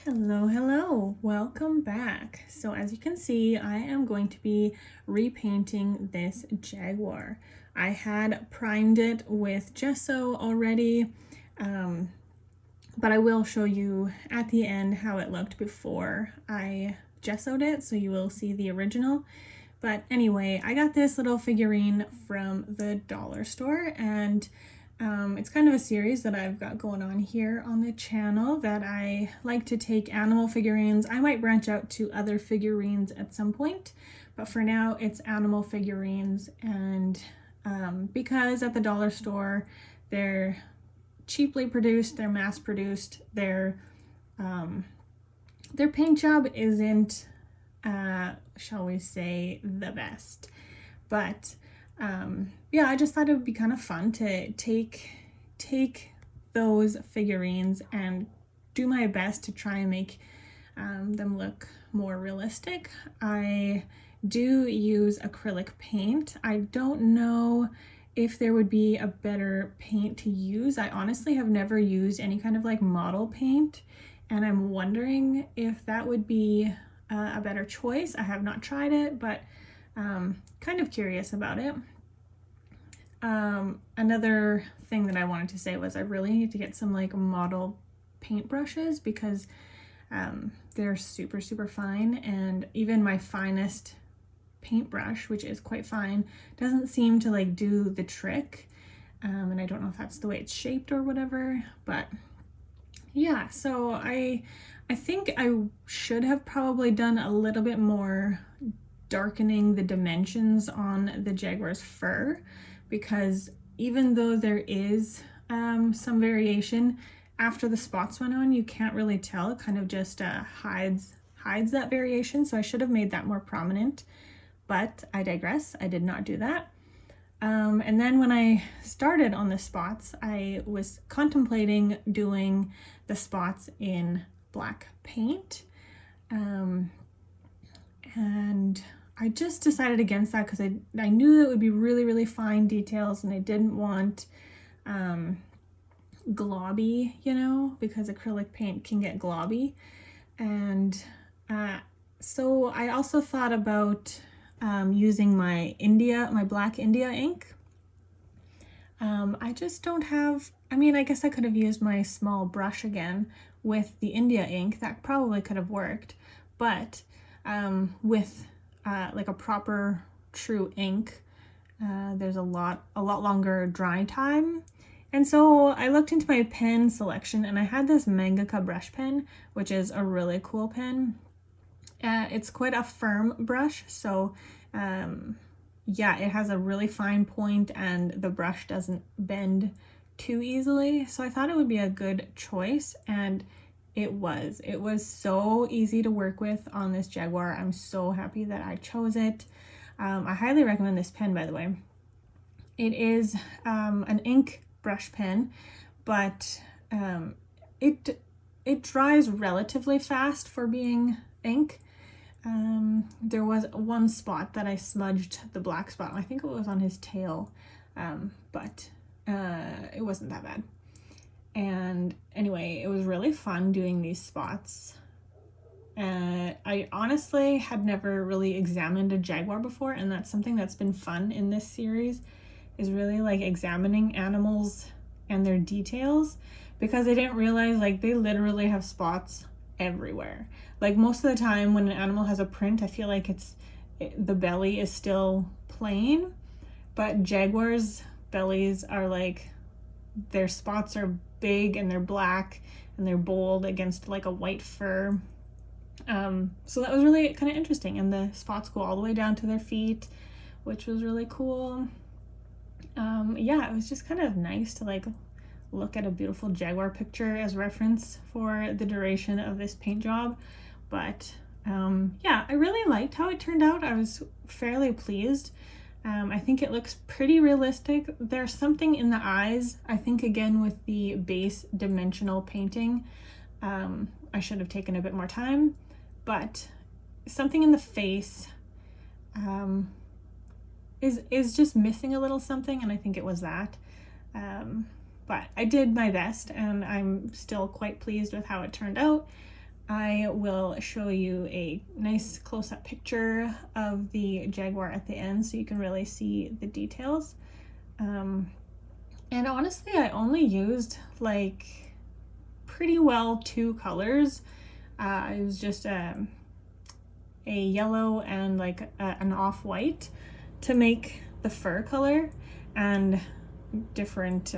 Hello, welcome back. So as you can see, I am going to be repainting this Jaguar. I had primed it with gesso already, but I will show you at the end how it looked before I gessoed it, so you will see the original. But anyway, I got this little figurine from the dollar store, and it's kind of a series that I've got going on here on the channel that I like to take animal figurines. I might branch out to other figurines at some point, but for now it's animal figurines. And because at the dollar store they're cheaply produced, they're mass produced, their paint job isn't, shall we say, the best. But yeah, I just thought it would be kind of fun to take those figurines and do my best to try and make them look more realistic. I do use acrylic paint. I don't know if there would be a better paint to use. I honestly have never used any kind of like model paint, and I'm wondering if that would be a better choice. I have not tried it, but kind of curious about it. Another thing that I wanted to say was I really need to get some like model paintbrushes because they're super fine, and even my finest paintbrush, which is quite fine, doesn't seem to like do the trick. And I don't know if that's the way it's shaped or whatever, but yeah, so I think I should have probably done a little bit more darkening the dimensions on the Jaguar's fur, because even though there is some variation, after the spots went on, you can't really tell. It kind of just hides that variation. So I should have made that more prominent, but I digress. I did not do that. And then when I started on the spots, I was contemplating doing the spots in black paint. And I just decided against that because I knew it would be really fine details, and I didn't want globby, you know, because acrylic paint can get globby. And so I also thought about using my black India ink. I just don't have, I mean, I guess I could have used my small brush again with the India ink. That probably could have worked, but with like a proper true ink, there's a lot longer dry time. And so I looked into my pen selection, and I had this Mangaka brush pen, which is a really cool pen. It's quite a firm brush, so yeah, it has a really fine point and the brush doesn't bend too easily. So I thought it would be a good choice, and it was so easy to work with on this Jaguar. I'm so happy that I chose it. I highly recommend this pen, by the way. It is an ink brush pen, but it dries relatively fast for being ink. There was one spot that I smudged the black spot. I think it was on his tail, but it wasn't that bad. And anyway, it was really fun doing these spots. I honestly had never really examined a Jaguar before, and that's something that's been fun in this series, is really like examining animals and their details, because I didn't realize like they literally have spots everywhere. Like most of the time when an animal has a print, I feel like the belly is still plain, but Jaguars' bellies are like, their spots are big and they're black and they're bold against like a white fur. So that was really kind of interesting, and the spots go all the way down to their feet, which was really cool. Yeah, it was just kind of nice to like look at a beautiful Jaguar picture as reference for the duration of this paint job. But yeah, I really liked how it turned out. I was fairly pleased. I think it looks pretty realistic. There's something in the eyes, I think, again with the base dimensional painting. I should have taken a bit more time, but something in the face is just missing a little something, and I think it was that. But I did my best, and I'm still quite pleased with how it turned out. I will show you a nice close-up picture of the Jaguar at the end so you can really see the details. And honestly, I only used like pretty well 2 colors. It was just a yellow and like an off-white to make the fur color, and different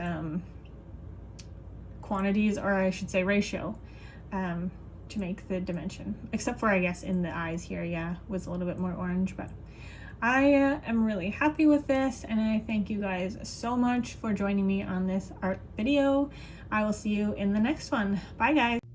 quantities, or I should say ratio, to make the dimension, except for I guess in the eyes here, yeah, was a little bit more orange. But I am really happy with this, and I thank you guys so much for joining me on this art video. I will see you in the next one. Bye guys.